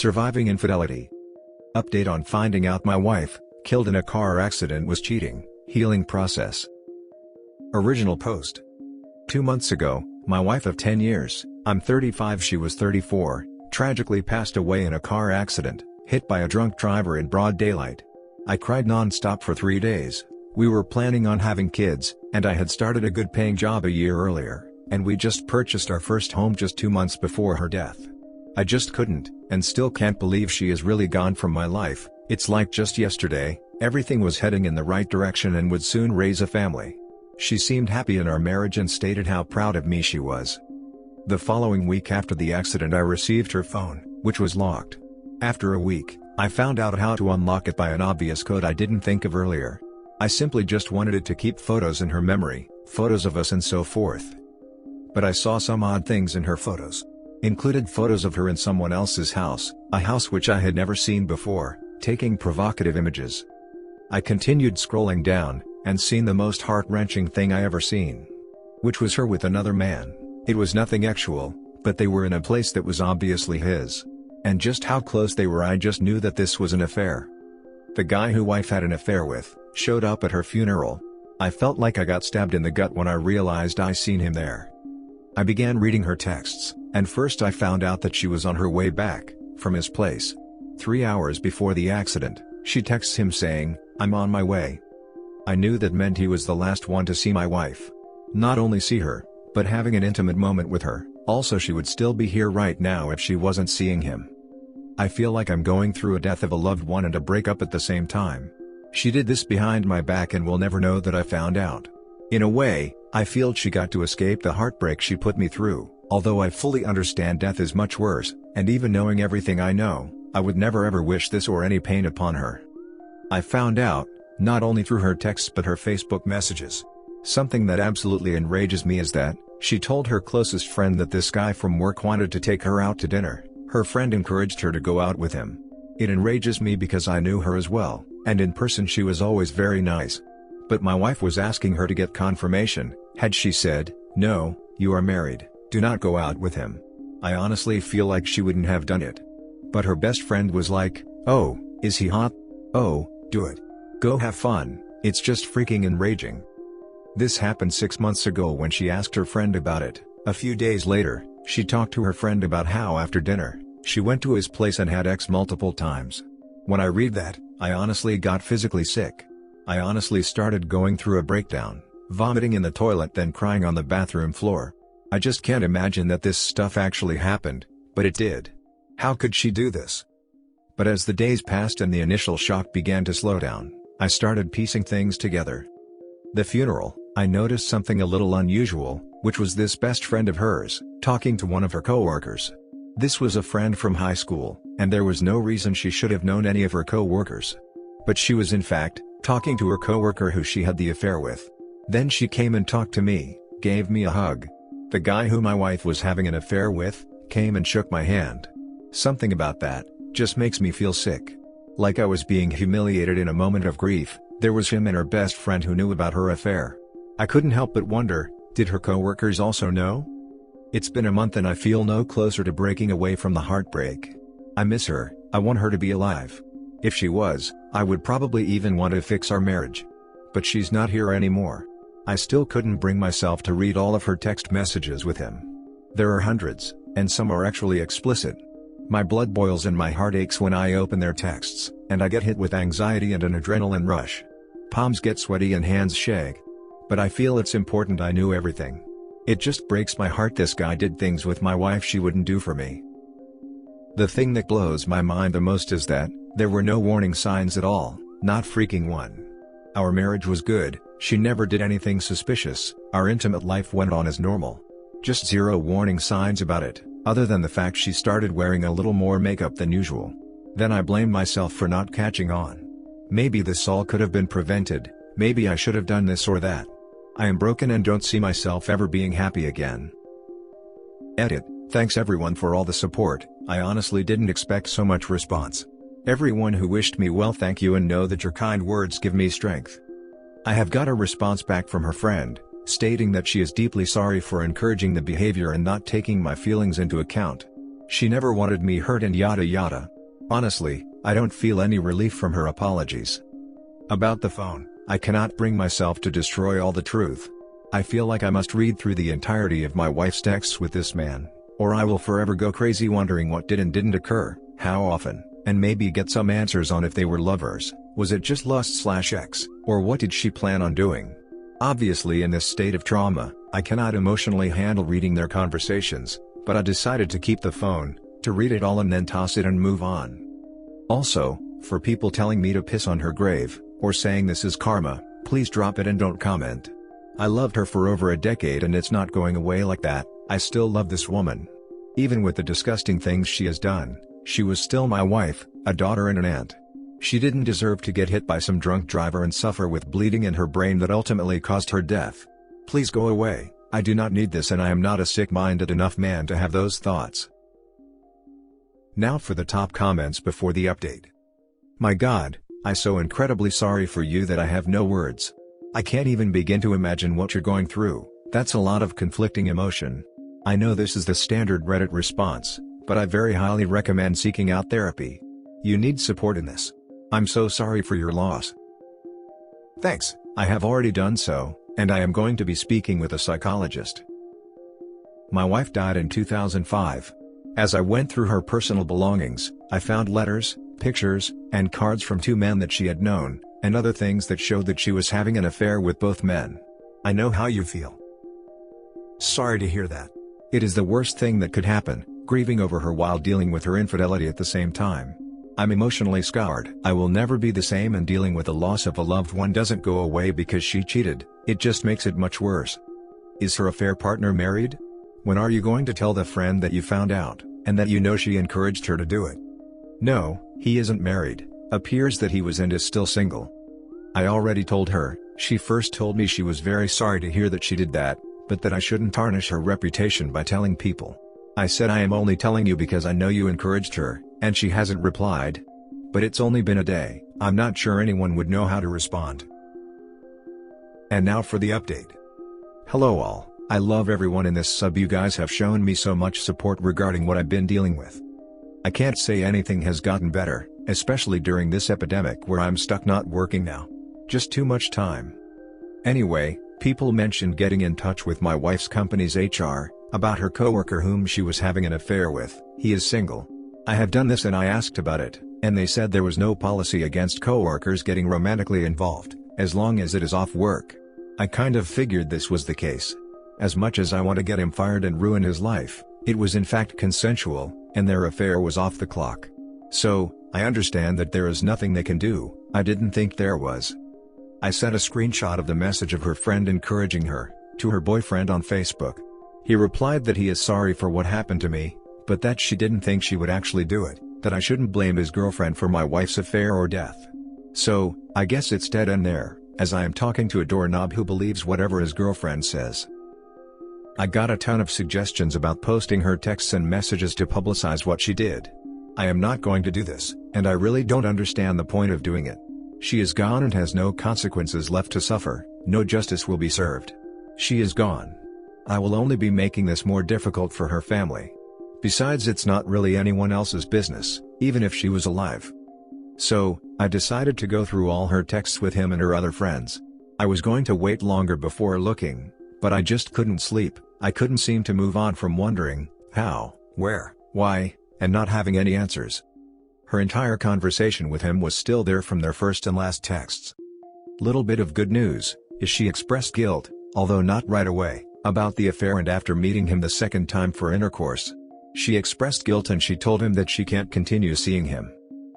Surviving infidelity. Update on finding out my wife, killed in a car accident, was cheating, healing process. Original post. 2 months ago, my wife of 10 years, I'm 35, she was 34, tragically passed away in a car accident, hit by a drunk driver in broad daylight. I cried non-stop for 3 days. We were planning on having kids, and I had started a good-paying job a year earlier, and we just purchased our first home just 2 months before her death. I just couldn't, and still can't believe she is really gone from my life. It's like just yesterday, everything was heading in the right direction and would soon raise a family. She seemed happy in our marriage and stated how proud of me she was. The following week after the accident, I received her phone, which was locked. After a week, I found out how to unlock it by an obvious code I didn't think of earlier. I simply just wanted it to keep photos in her memory, photos of us and so forth. But I saw some odd things in her photos. Included photos of her in someone else's house, a house which I had never seen before, taking provocative images. I continued scrolling down, and seen the most heart-wrenching thing I ever seen. Which was her with another man. It was nothing actual, but they were in a place that was obviously his. And just how close they were, I just knew that this was an affair. The guy who wife had an affair with, showed up at her funeral. I felt like I got stabbed in the gut when I realized I seen him there. I began reading her texts, and first I found out that she was on her way back, from his place. 3 hours before the accident, she texts him saying, "I'm on my way." I knew that meant he was the last one to see my wife. Not only see her, but having an intimate moment with her, also she would still be here right now if she wasn't seeing him. I feel like I'm going through a death of a loved one and a breakup at the same time. She did this behind my back and will never know that I found out. In a way, I feel she got to escape the heartbreak she put me through, although I fully understand death is much worse, and even knowing everything I know, I would never ever wish this or any pain upon her. I found out, not only through her texts but her Facebook messages. Something that absolutely enrages me is that, she told her closest friend that this guy from work wanted to take her out to dinner. Her friend encouraged her to go out with him. It enrages me because I knew her as well, and in person she was always very nice. But my wife was asking her to get confirmation. Had she said, "No, you are married, do not go out with him," I honestly feel like she wouldn't have done it. But her best friend was like, "Oh, is he hot? Oh, do it. Go have fun." It's just freaking enraging. This happened 6 months ago when she asked her friend about it. A few days later, she talked to her friend about how after dinner, she went to his place and had sex multiple times. When I read that, I honestly got physically sick. I honestly started going through a breakdown, vomiting in the toilet then crying on the bathroom floor. I just can't imagine that this stuff actually happened, but it did. How could she do this? But as the days passed and the initial shock began to slow down, I started piecing things together. The funeral, I noticed something a little unusual, which was this best friend of hers, talking to one of her coworkers. This was a friend from high school, and there was no reason she should have known any of her coworkers. But she was in fact, talking to her coworker who she had the affair with. Then she came and talked to me, gave me a hug. The guy who my wife was having an affair with, came and shook my hand. Something about that, just makes me feel sick. Like I was being humiliated in a moment of grief. There was him and her best friend who knew about her affair. I couldn't help but wonder, did her coworkers also know? It's been a month and I feel no closer to breaking away from the heartbreak. I miss her, I want her to be alive. If she was, I would probably even want to fix our marriage. But she's not here anymore. I still couldn't bring myself to read all of her text messages with him. There are hundreds, and some are actually explicit. My blood boils and my heart aches when I open their texts, and I get hit with anxiety and an adrenaline rush. Palms get sweaty and hands shake. But I feel it's important I knew everything. It just breaks my heart this guy did things with my wife she wouldn't do for me. The thing that blows my mind the most is that, there were no warning signs at all, not freaking one. Our marriage was good, she never did anything suspicious, our intimate life went on as normal. Just zero warning signs about it, other than the fact she started wearing a little more makeup than usual. Then I blamed myself for not catching on. Maybe this all could have been prevented, maybe I should have done this or that. I am broken and don't see myself ever being happy again. Edit. Thanks everyone for all the support, I honestly didn't expect so much response. Everyone who wished me well, thank you and know that your kind words give me strength. I have got a response back from her friend, stating that she is deeply sorry for encouraging the behavior and not taking my feelings into account. She never wanted me hurt and yada yada. Honestly, I don't feel any relief from her apologies. About the phone, I cannot bring myself to destroy all the truth. I feel like I must read through the entirety of my wife's texts with this man, or I will forever go crazy wondering what did and didn't occur, how often, and maybe get some answers on if they were lovers, was it just lust/X, or what did she plan on doing? Obviously in this state of trauma, I cannot emotionally handle reading their conversations, but I decided to keep the phone, to read it all and then toss it and move on. Also, for people telling me to piss on her grave, or saying this is karma, please drop it and don't comment. I loved her for over a decade and it's not going away like that. I still love this woman. Even with the disgusting things she has done, she was still my wife, a daughter and an aunt. She didn't deserve to get hit by some drunk driver and suffer with bleeding in her brain that ultimately caused her death. Please go away, I do not need this and I am not a sick-minded enough man to have those thoughts. Now for the top comments before the update. My God, I'm so incredibly sorry for you that I have no words. I can't even begin to imagine what you're going through. That's a lot of conflicting emotion. I know this is the standard Reddit response, but I very highly recommend seeking out therapy. You need support in this. I'm so sorry for your loss. Thanks, I have already done so, and I am going to be speaking with a psychologist. My wife died in 2005. As I went through her personal belongings, I found letters, pictures, and cards from 2 men that she had known, and other things that showed that she was having an affair with both men. I know how you feel. Sorry to hear that. It is the worst thing that could happen, grieving over her while dealing with her infidelity at the same time. I'm emotionally scarred. I will never be the same, and dealing with the loss of a loved one doesn't go away because she cheated, it just makes it much worse. Is her affair partner married? When are you going to tell the friend that you found out, and that you know she encouraged her to do it? No, he isn't married, appears that he was and is still single. I already told her. She first told me she was very sorry to hear that she did that, but that I shouldn't tarnish her reputation by telling people. I said I am only telling you because I know you encouraged her, and she hasn't replied. But it's only been a day, I'm not sure anyone would know how to respond. And now for the update. Hello all, I love everyone in this sub. You guys have shown me so much support regarding what I've been dealing with. I can't say anything has gotten better, especially during this epidemic where I'm stuck not working now. Just too much time. Anyway, people mentioned getting in touch with my wife's company's HR, about her coworker whom she was having an affair with. He is single. I have done this and I asked about it, and they said there was no policy against coworkers getting romantically involved, as long as it is off work. I kind of figured this was the case. As much as I want to get him fired and ruin his life, it was in fact consensual, and their affair was off the clock. So, I understand that there is nothing they can do. I didn't think there was. I sent a screenshot of the message of her friend encouraging her, to her boyfriend on Facebook. He replied that he is sorry for what happened to me, but that she didn't think she would actually do it, that I shouldn't blame his girlfriend for my wife's affair or death. So, I guess it's dead end there, as I am talking to a doorknob who believes whatever his girlfriend says. I got a ton of suggestions about posting her texts and messages to publicize what she did. I am not going to do this, and I really don't understand the point of doing it. She is gone and has no consequences left to suffer, no justice will be served. She is gone. I will only be making this more difficult for her family. Besides, it's not really anyone else's business, even if she was alive. So, I decided to go through all her texts with him and her other friends. I was going to wait longer before looking, but I just couldn't sleep. I couldn't seem to move on from wondering, how, where, why, and not having any answers. Her entire conversation with him was still there from their first and last texts. Little bit of good news, is she expressed guilt, although not right away, about the affair and after meeting him the second time for intercourse. She expressed guilt and she told him that she can't continue seeing him.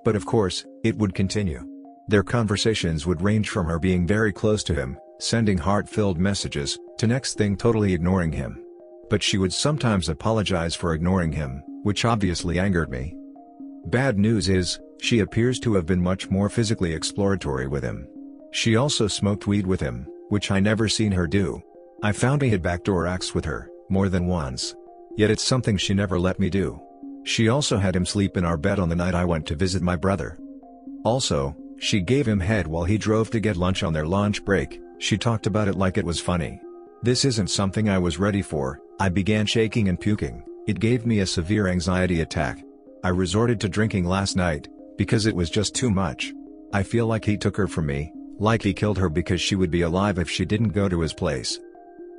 But of course, it would continue. Their conversations would range from her being very close to him, sending heart-filled messages, to next thing totally ignoring him. But she would sometimes apologize for ignoring him, which obviously angered me. Bad news is, she appears to have been much more physically exploratory with him. She also smoked weed with him, which I never seen her do. I found he had backdoor acts with her, more than once. Yet it's something she never let me do. She also had him sleep in our bed on the night I went to visit my brother. Also, she gave him head while he drove to get lunch on their lunch break. She talked about it like it was funny. This isn't something I was ready for. I began shaking and puking. It gave me a severe anxiety attack. I resorted to drinking last night, because it was just too much. I feel like he took her from me, like he killed her because she would be alive if she didn't go to his place.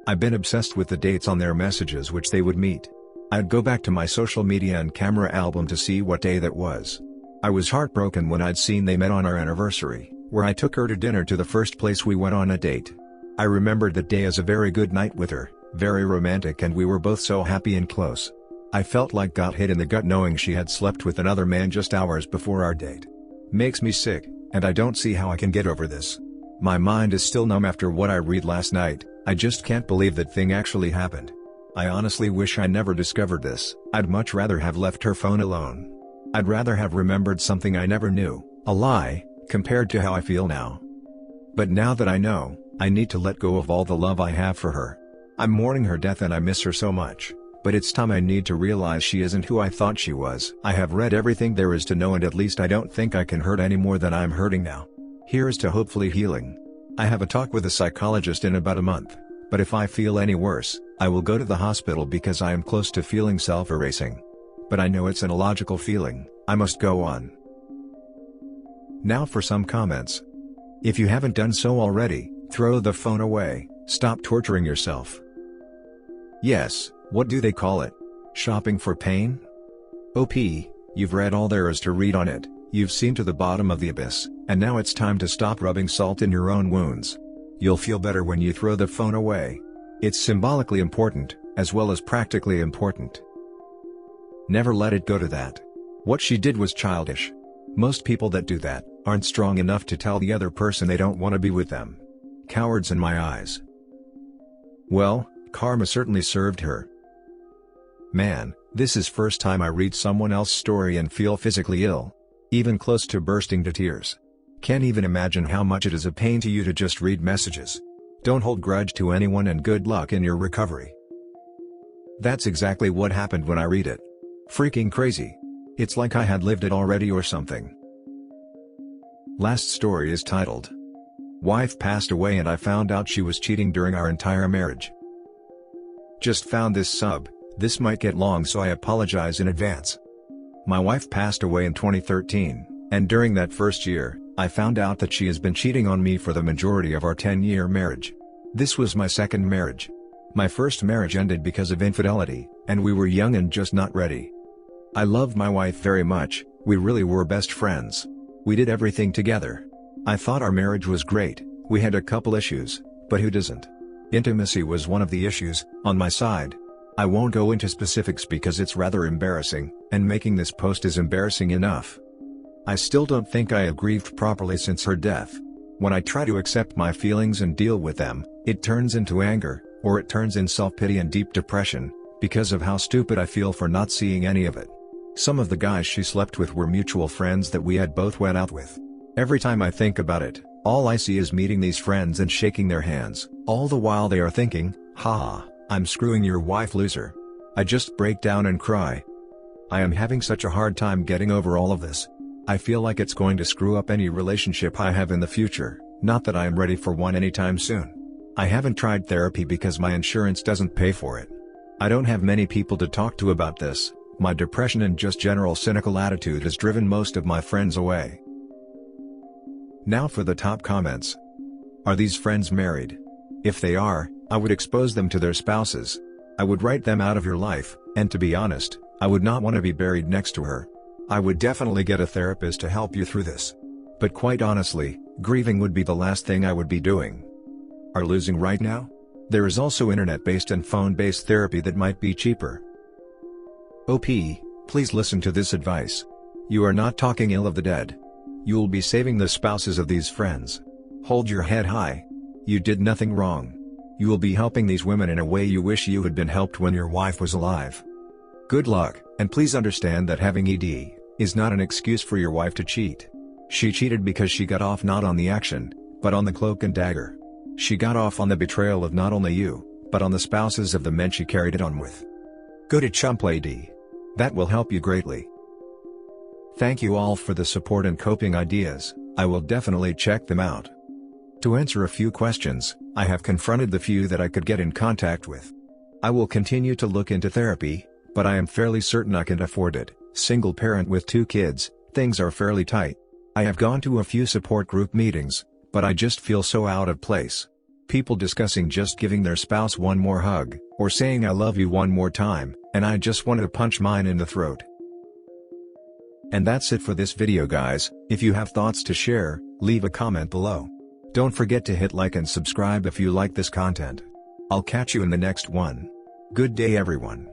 I've been obsessed with the dates on their messages which they would meet. I'd go back to my social media and camera album to see what day that was. I was heartbroken when I'd seen they met on our anniversary, where I took her to dinner to the first place we went on a date. I remembered that day as a very good night with her, very romantic, and we were both so happy and close. I felt like got hit in the gut knowing she had slept with another man just hours before our date. Makes me sick, and I don't see how I can get over this. My mind is still numb after what I read last night. I just can't believe that thing actually happened. I honestly wish I never discovered this. I'd much rather have left her phone alone. I'd rather have remembered something I never knew, a lie, compared to how I feel now. But now that I know, I need to let go of all the love I have for her. I'm mourning her death and I miss her so much. But it's time I need to realize she isn't who I thought she was. I have read everything there is to know, and at least I don't think I can hurt any more than I'm hurting now. Here's to hopefully healing. I have a talk with a psychologist in about a month, but if I feel any worse, I will go to the hospital because I am close to feeling self-erasing. But I know it's an illogical feeling. I must go on. Now for some comments. If you haven't done so already, throw the phone away, stop torturing yourself. Yes. What do they call it? Shopping for pain? OP, you've read all there is to read on it, you've seen to the bottom of the abyss, and now it's time to stop rubbing salt in your own wounds. You'll feel better when you throw the phone away. It's symbolically important, as well as practically important. Never let it go to that. What she did was childish. Most people that do that, aren't strong enough to tell the other person they don't want to be with them. Cowards in my eyes. Well, karma certainly served her. Man, this is first time I read someone else's story and feel physically ill. Even close to bursting to tears. Can't even imagine how much it is a pain to you to just read messages. Don't hold grudge to anyone and good luck in your recovery. That's exactly what happened when I read it. Freaking crazy. It's like I had lived it already or something. Last story is titled, Wife passed away and I found out she was cheating during our entire marriage. Just found this sub. This might get long, so I apologize in advance. My wife passed away in 2013, and during that first year, I found out that she has been cheating on me for the majority of our 10-year marriage. This was my second marriage. My first marriage ended because of infidelity, and we were young and just not ready. I loved my wife very much, we really were best friends. We did everything together. I thought our marriage was great, we had a couple issues, but who doesn't? Intimacy was one of the issues, on my side. I won't go into specifics because it's rather embarrassing, and making this post is embarrassing enough. I still don't think I have grieved properly since her death. When I try to accept my feelings and deal with them, it turns into anger, or it turns in self-pity and deep depression, because of how stupid I feel for not seeing any of it. Some of the guys she slept with were mutual friends that we had both went out with. Every time I think about it, all I see is meeting these friends and shaking their hands, all the while they are thinking, haha. I'm screwing your wife, loser. I just break down and cry. I am having such a hard time getting over all of this. I feel like it's going to screw up any relationship I have in the future, not that I am ready for one anytime soon. I haven't tried therapy because my insurance doesn't pay for it. I don't have many people to talk to about this. My depression and just general cynical attitude has driven most of my friends away. Now for the top comments. Are these friends married? If they are, I would expose them to their spouses. I would write them out of your life, and to be honest, I would not want to be buried next to her. I would definitely get a therapist to help you through this. But quite honestly, grieving would be the last thing I would be doing. Are losing right now? There is also internet-based and phone-based therapy that might be cheaper. OP, please listen to this advice. You are not talking ill of the dead. You will be saving the spouses of these friends. Hold your head high. You did nothing wrong. You will be helping these women in a way you wish you had been helped when your wife was alive. Good luck, and please understand that having ED is not an excuse for your wife to cheat. She cheated because she got off not on the action, but on the cloak and dagger. She got off on the betrayal of not only you, but on the spouses of the men she carried it on with. Go to ChumpLady. That will help you greatly. Thank you all for the support and coping ideas. I will definitely check them out. To answer a few questions, I have confronted the few that I could get in contact with. I will continue to look into therapy, but I am fairly certain I can't afford it, Single parent with 2 kids, things are fairly tight. I have gone to a few support group meetings, but I just feel so out of place. People discussing just giving their spouse one more hug, or saying I love you one more time, and I just want to punch mine in the throat. And that's it for this video, guys. If you have thoughts to share, leave a comment below. Don't forget to hit like and subscribe if you like this content. I'll catch you in the next one. Good day, everyone.